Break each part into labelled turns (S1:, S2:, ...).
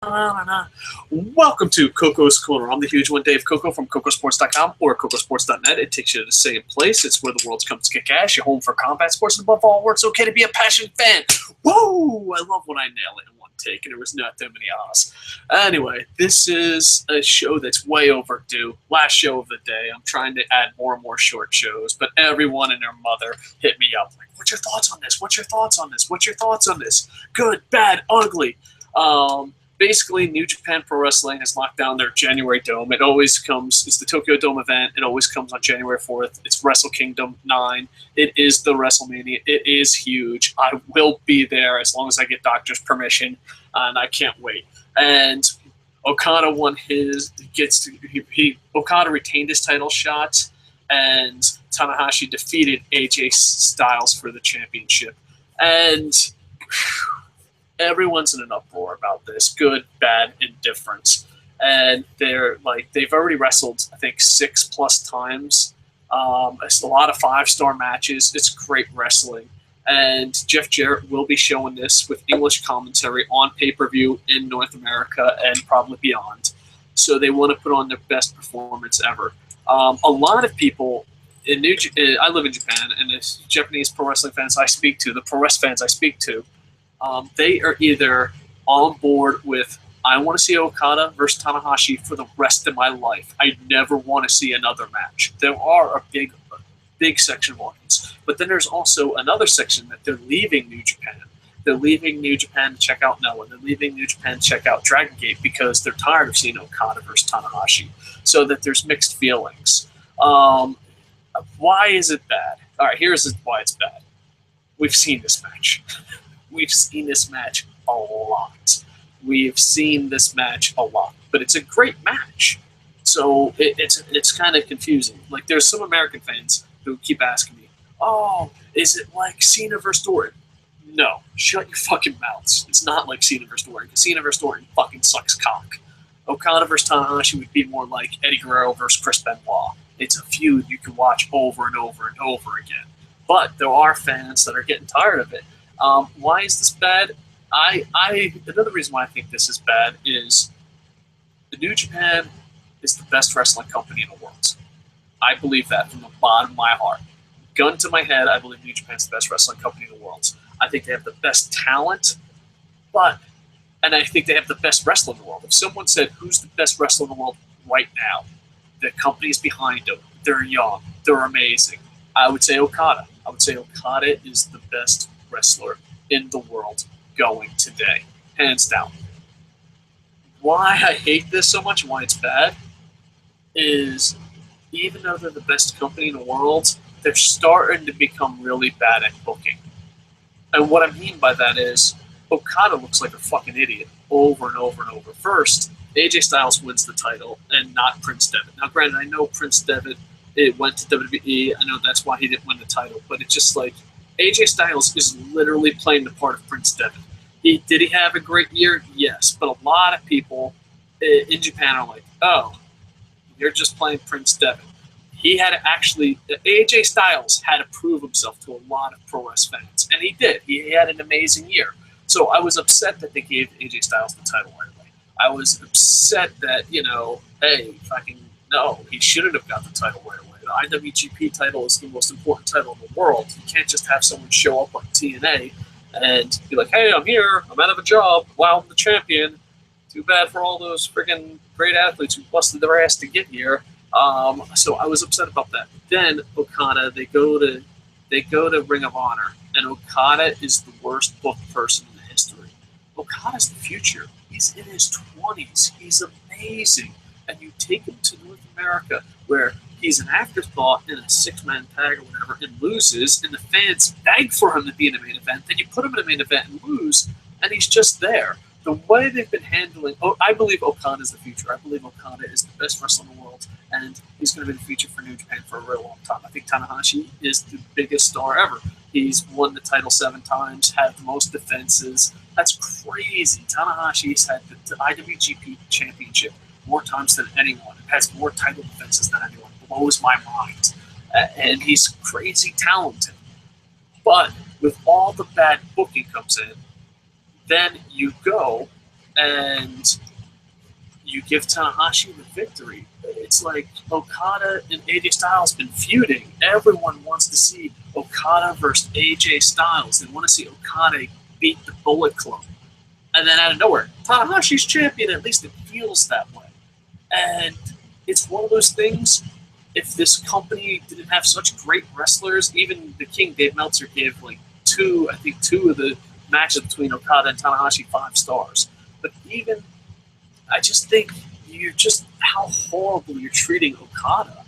S1: Welcome to Koco's Corner. I'm the huge one, Dave Koco from Kocosports.com or Kocosports.net. It takes you to the same place. It's where the world's come to kick ass. Your home for combat sports, and above all, where it's okay to be a passionate fan. Whoa! I love when I nail it in one take, and there was not that many ahs. Anyway, this is a show that's way overdue. Last show of the day. I'm trying to add more and more short shows, but everyone and their mother hit me up like, "What's your thoughts on this? What's your thoughts on this? What's your thoughts on this? Good, bad, ugly." Basically, New Japan Pro Wrestling has locked down their January Dome. It always comes, it's the Tokyo Dome event. It always comes on January 4th. It's Wrestle Kingdom 9. It is the WrestleMania. It is huge. I will be there as long as I get doctor's permission, and I can't wait. And Okada won his, Okada retained his title shot, and Tanahashi defeated AJ Styles for the championship. And everyone's in an uproar about this, good, bad, indifference. And they've already wrestled, I think, 6+ times. It's a lot of 5-star matches. It's great wrestling. And Jeff Jarrett will be showing this with English commentary on pay-per-view in North America and probably beyond. So they want to put on their best performance ever. A lot of people I live in Japan, and the Japanese pro wrestling fans I speak to, the pro wrestling fans I speak to, they are either on board with, I want to see Okada versus Tanahashi for the rest of my life. I never want to see another match. There are a big section of audience. But then there's also another section that they're leaving New Japan. They're leaving New Japan to check out Noah. They're leaving New Japan to check out Dragon Gate because they're tired of seeing Okada versus Tanahashi. So that there's mixed feelings. Why is it bad? All right, here's why it's bad. We've seen this match. We've seen this match a lot. We've seen this match a lot, but it's a great match. So it's kind of confusing. Like, there's some American fans who keep asking me, "Oh, is it like Cena versus Orton?" No, shut your fucking mouths. It's not like Cena versus Orton, because Cena versus Orton fucking sucks cock. Okada versus Tanahashi would be more like Eddie Guerrero versus Chris Benoit. It's a feud you can watch over and over and over again. But there are fans that are getting tired of it. Why is this bad? Another reason why I think this is bad is the New Japan is the best wrestling company in the world. I believe that from the bottom of my heart. Gun to my head, I believe New Japan is the best wrestling company in the world. I think they have the best talent, and I think they have the best wrestler in the world. If someone said, who's the best wrestler in the world right now, the company's behind them. They're young. They're amazing. I would say Okada. I would say Okada is the best wrestler in the world going today, hands down. Why I hate this so much and why it's bad is, even though they're the best company in the world, they're starting to become really bad at booking. And what I mean by that is, Okada looks like a fucking idiot over and over and over. First, AJ Styles wins the title and not Prince Devitt. Now, granted, I know Prince Devitt, it went to WWE. I know that's why he didn't win the title, but it's just like, AJ Styles is literally playing the part of Prince Devitt. Did he have a great year? Yes. But a lot of people in Japan are like, oh, you're just playing Prince Devitt. He had to actually, AJ Styles had to prove himself to a lot of pro wrestling fans. And he did. He had an amazing year. So I was upset that they gave AJ Styles the title right away. I was upset that, hey, no, he shouldn't have got the title right away. The IWGP title is the most important title in the world. You can't just have someone show up on TNA and be like, hey, I'm here, I'm out of a job, wow, I'm the champion. Too bad for all those freaking great athletes who busted their ass to get here. So I was upset about that. Then Okada, they go to Ring of Honor, and Okada is the worst booked person in history. Okada's the future. He's in his 20s. He's amazing. And you take him to North America, where he's an afterthought in a 6-man tag or whatever, and loses, and the fans beg for him to be in the main event. Then you put him in the main event and lose, and he's just there. The way they've been handling, I believe Okada is the future. I believe Okada is the best wrestler in the world, and he's going to be the future for New Japan for a real long time. I think Tanahashi is the biggest star ever. He's won the title 7 times, had the most defenses. That's crazy. Tanahashi's had the IWGP championship more times than anyone. It has more title defenses than anyone. It blows my mind. And he's crazy talented. But with all the bad booking comes in, then you go and you give Tanahashi the victory. It's like Okada and AJ Styles been feuding. Everyone wants to see Okada versus AJ Styles. They want to see Okada beat the Bullet Club. And then out of nowhere, Tanahashi's champion. At least it feels that way. And it's one of those things, if this company didn't have such great wrestlers, even the King, Dave Meltzer, gave like two of the matches between Okada and Tanahashi 5 stars. But even, I just think how horrible you're treating Okada.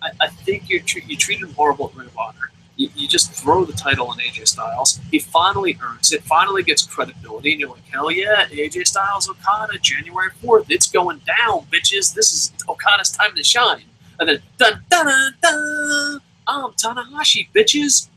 S1: I think you treated him horrible at Ring of Honor. You just throw the title on AJ Styles. He finally earns it, finally gets credibility, and you're like, hell yeah, AJ Styles, Okada, January 4th. It's going down, bitches. This is Okada's time to shine. And then, dun, dun, dun, dun, I'm Tanahashi, bitches.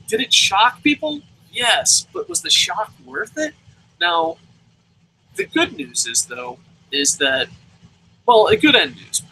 S1: Did it shock people? Yes, but was the shock worth it? Now, the good news is that, well, a good end news.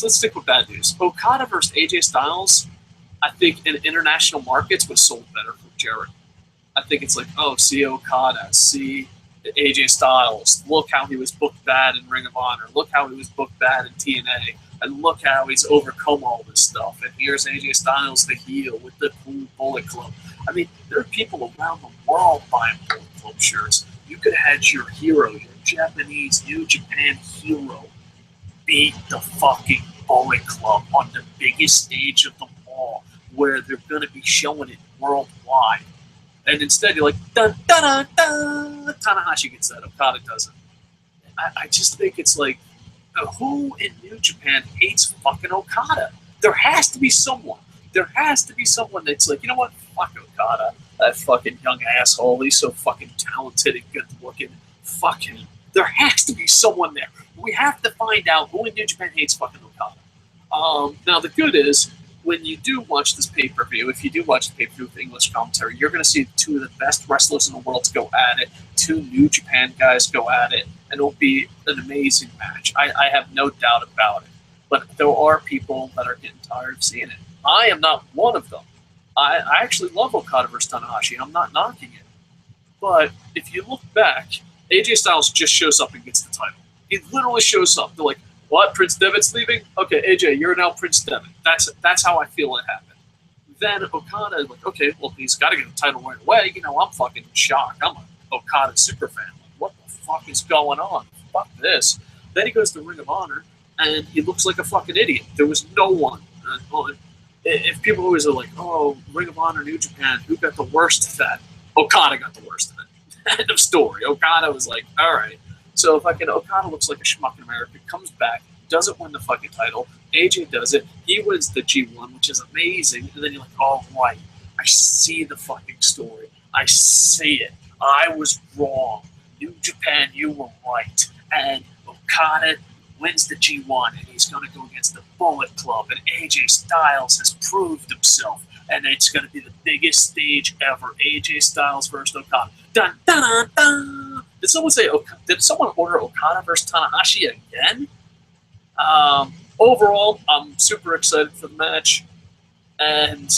S1: Let's stick with bad news. Okada versus AJ Styles, I think in international markets would have sold better for Jarrett. I think it's like, oh, see Okada, see AJ Styles. Look how he was booked bad in Ring of Honor. Look how he was booked bad in TNA. And look how he's overcome all this stuff. And here's AJ Styles, the heel, with the cool Bullet Club. I mean, there are people around the world buying Bullet Club shirts. You could have had your hero, your Japanese New Japan hero, beat the fucking Bullet Club on the biggest stage of them all, where they're going to be showing it worldwide. And instead, you're like, dun, dun, dun, dun. Tanahashi gets that, Okada doesn't. I just think it's like, who in New Japan hates fucking Okada? There has to be someone. There has to be someone that's like, you know what? Fuck Okada. That fucking young asshole. He's so fucking talented and good looking. Fuck him. There has to be someone there. We have to find out who in New Japan hates fucking Okada. Now, the good is, when you do watch this pay-per-view, if you do watch the pay-per-view with English commentary, you're going to see 2 of the best wrestlers in the world go at it, 2 New Japan guys go at it, and it'll be an amazing match. I have no doubt about it. But there are people that are getting tired of seeing it. I am not one of them. I actually love Okada versus Tanahashi, and I'm not knocking it. But if you look back, AJ Styles just shows up and gets the title. He literally shows up. They're like, what? Prince Devitt's leaving? Okay, AJ, you're now Prince Devitt. That's how I feel it happened. Then Okada is like, okay, well, he's got to get the title right away. You know, I'm fucking shocked. I'm an Okada super fan. Like, what the fuck is going on? Fuck this. Then he goes to Ring of Honor, and he looks like a fucking idiot. There was no one. If people always are like, oh, Ring of Honor, New Japan, who got the worst of that? Okada got the worst of it. End of story. Okada was like, all right. So fucking Okada looks like a schmuck in America, comes back, doesn't win the fucking title. AJ does it. He wins the G1, which is amazing. And then you're like, oh, right. I see the fucking story. I see it. I was wrong. New Japan, you were right. And Okada wins the G1, and he's going to go against the Bullet Club. And AJ Styles has proved himself. And it's going to be the biggest stage ever. AJ Styles versus Okada. Dun, dun, dun, dun. Did someone order Okada versus Tanahashi again? Overall, I'm super excited for the match. And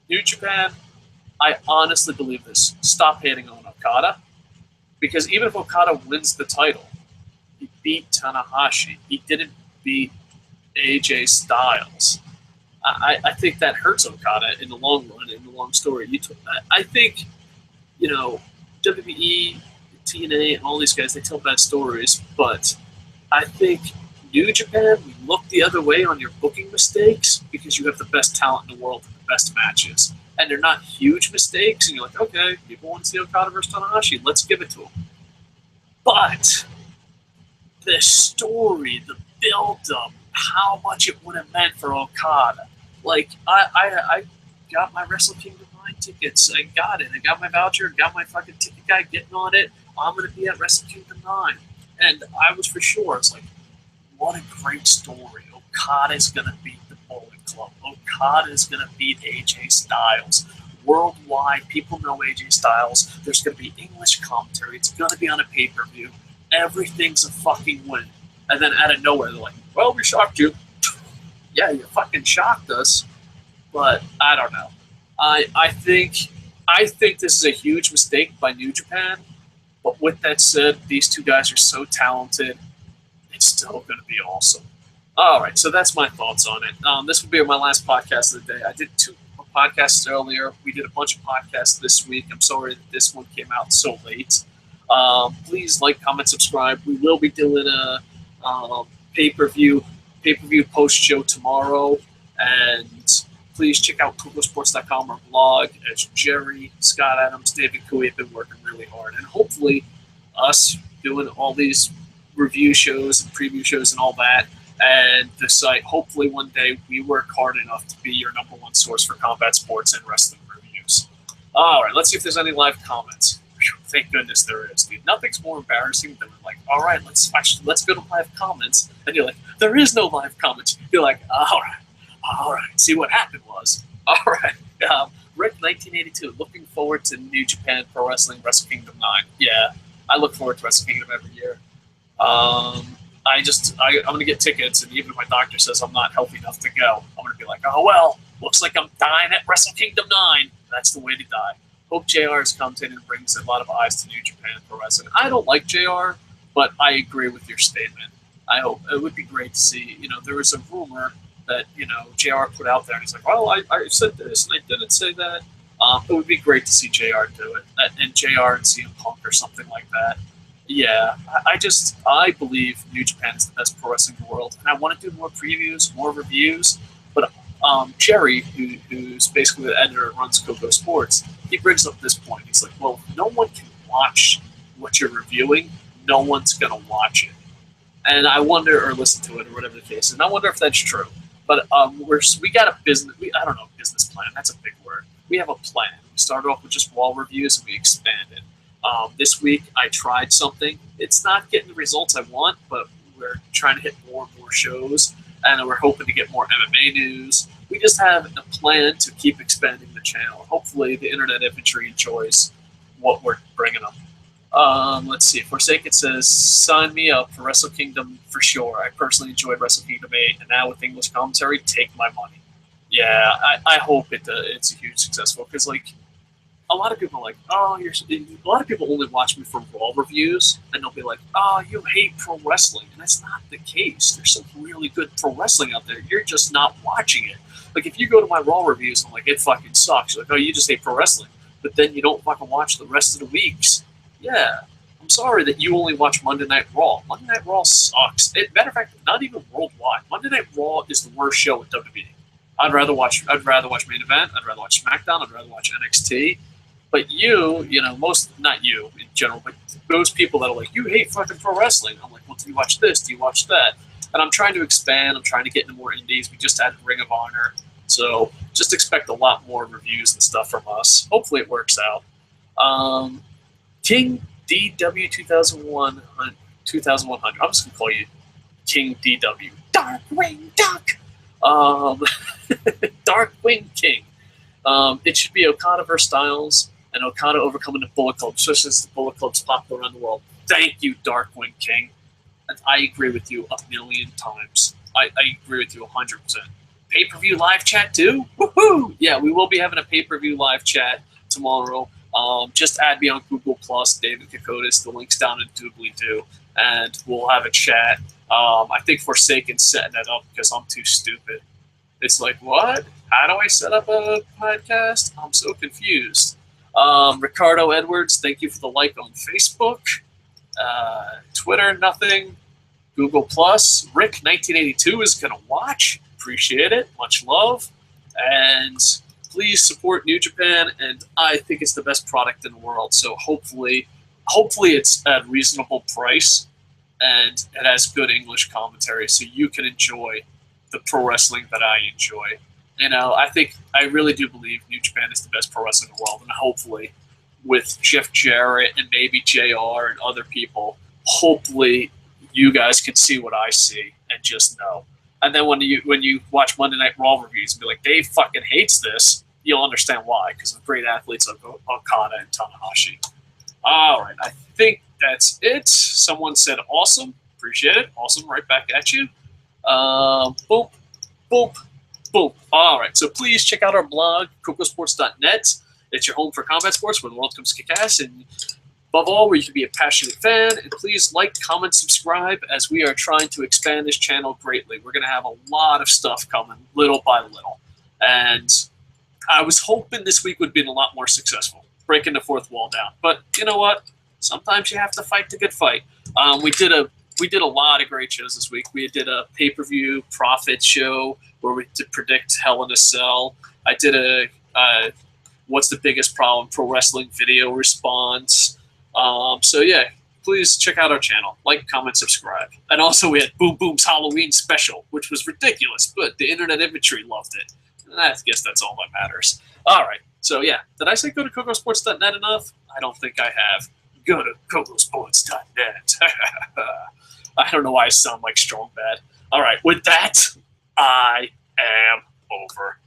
S1: New Japan, I honestly believe this. Stop hating on Okada. Because even if Okada wins the title, he beat Tanahashi. He didn't beat AJ Styles. I think that hurts Okada in the long run, in the long story. I think, you know, WWE, TNA, and all these guys, they tell bad stories, but I think New Japan, we look the other way on your booking mistakes because you have the best talent in the world and the best matches. And they're not huge mistakes, and you're like, okay, people want to see Okada versus Tanahashi, let's give it to them. But the story, the build-up, how much it would have meant for Okada. Like, I got my Wrestle Kingdom 9 tickets. I got it. I got my voucher, got my fucking ticket guy getting on it. I'm going to be at Wrestle Kingdom 9. And I was for sure. It's like, what a great story. Okada's going to beat the Bullet Club. Okada's going to beat AJ Styles. Worldwide, people know AJ Styles. There's going to be English commentary. It's going to be on a pay-per-view. Everything's a fucking win. And then out of nowhere, they're like, well, we shocked you. Yeah, you fucking shocked us. But I don't know. I think this is a huge mistake by New Japan. But with that said, these two guys are so talented. It's still going to be awesome. All right, so that's my thoughts on it. This will be my last podcast of the day. I did 2 podcasts earlier. We did a bunch of podcasts this week. I'm sorry that this one came out so late. Please like, comment, subscribe. We will be doing a pay-per-view post show tomorrow, and please check out Kocosports.com, our blog. As Jerry, Scott Adams, David Cooey have been working really hard, and hopefully us doing all these review shows and preview shows and all that, and the site, hopefully one day we work hard enough to be your #1 source for combat sports and wrestling reviews. All right, let's see if there's any live comments. Whew, thank goodness there is, dude. Nothing's more embarrassing than like, all right, let's go to live comments, and you're like, there is no live comments. You're like, all right. See, what happened was, all right. Rick 1982, looking forward to New Japan Pro Wrestling Wrestle Kingdom 9. Yeah, I look forward to Wrestle Kingdom every year. I'm going to get tickets, and even if my doctor says I'm not healthy enough to go, I'm going to be like, oh, well, looks like I'm dying at Wrestle Kingdom 9. That's the way to die. Hope JR comes in and brings a lot of eyes to New Japan Pro Wrestling. I don't like JR, but I agree with your statement. I hope it would be great to see. There was a rumor that, JR put out there, and he's like, well, I said this, and I didn't say that. It would be great to see JR do it, and JR and CM Punk or something like that. Yeah, I believe New Japan is the best pro wrestling in the world, and I want to do more previews, more reviews. But Jerry, who's basically the editor and runs Kocosports, he brings up this point. He's like, well, no one can watch what you're reviewing. No one's going to watch it. And I wonder, or listen to it, or whatever the case is. And I wonder if that's true. But we got a business, I don't know, business plan. That's a big word. We have a plan. We started off with just Raw reviews, and we expanded. This week, I tried something. It's not getting the results I want, but we're trying to hit more and more shows, and we're hoping to get more MMA news. We just have a plan to keep expanding the channel. Hopefully, the internet infantry enjoys what we're bringing them. Let's see. Forsaken says, sign me up for Wrestle Kingdom for sure. I personally enjoyed Wrestle Kingdom 8, and now with English commentary, take my money. Yeah, I hope it's a huge success, because, a lot of people are like, oh, a lot of people only watch me for Raw reviews, and they'll be like, oh, you hate pro wrestling. And that's not the case. There's some really good pro wrestling out there. You're just not watching it. Like, if you go to my Raw reviews, and I'm like, it fucking sucks. You're like, oh, you just hate pro wrestling. But then you don't fucking watch the rest of the weeks. Yeah. I'm sorry that you only watch Monday Night Raw. Monday Night Raw sucks. Matter of fact, not even worldwide. Monday Night Raw is the worst show in WWE. I'd rather watch Main Event. I'd rather watch SmackDown. I'd rather watch NXT. But not you in general, but those people that are like, you hate fucking pro wrestling. I'm like, well, do you watch this? Do you watch that? And I'm trying to expand. I'm trying to get into more indies. We just added Ring of Honor. So just expect a lot more reviews and stuff from us. Hopefully it works out. King DW 2100. I'm just going to call you King DW. Darkwing Duck. Darkwing King. It should be Okada versus Styles, and Okada overcoming the Bullet Club, just as the Bullet Club's popular around the world. Thank you, Darkwing King. And I agree with you 1,000,000 times. I agree with you 100%. Pay-per-view live chat too? Woohoo! Yeah, we will be having a pay-per-view live chat tomorrow. Just add me on Google+, David Kocotis. The link's down in doobly-doo, and we'll have a chat. I think Forsaken's setting that up because I'm too stupid. It's like, what? How do I set up a podcast? I'm so confused. Ricardo Edwards, thank you for the like on Facebook. Twitter, nothing. Google+. Rick 1982 is going to watch. Appreciate it. Much love. And please support New Japan. And I think it's the best product in the world. So hopefully it's at a reasonable price. And it has good English commentary so you can enjoy the pro wrestling that I enjoy. I really do believe New Japan is the best pro wrestling in the world, and hopefully, with Jeff Jarrett and maybe JR and other people, hopefully you guys can see what I see and just know. And then when you watch Monday Night Raw reviews and be like, Dave fucking hates this, you'll understand why, because of great athletes like Okada and Tanahashi. All right, I think that's it. Someone said awesome. Appreciate it. Awesome. Right back at you. Boop, boop, boop. All right, so please check out our blog, Kocosports.net. It's your home for combat sports where the world comes to kick ass. And Above all, where you can be a passionate fan, and please like, comment, subscribe, as we are trying to expand this channel greatly. We're going to have a lot of stuff coming, little by little. And I was hoping this week would be a lot more successful, breaking the fourth wall down. But you know what? Sometimes you have to fight the good fight. We did a lot of great shows this week. We did a pay-per-view profit show where we did predict Hell in a Cell. I did a what's the biggest problem pro wrestling video response. So yeah, please check out our channel, like, comment, subscribe. And also we had Boom Boom's Halloween special, which was ridiculous, but the internet infantry loved it. And I guess that's all that matters. All right, so yeah, did I say go to Kocosports.net enough? I don't think I have. Go to Kocosports.net. I don't know why I sound like Strong Bad. All right, with that, I am over.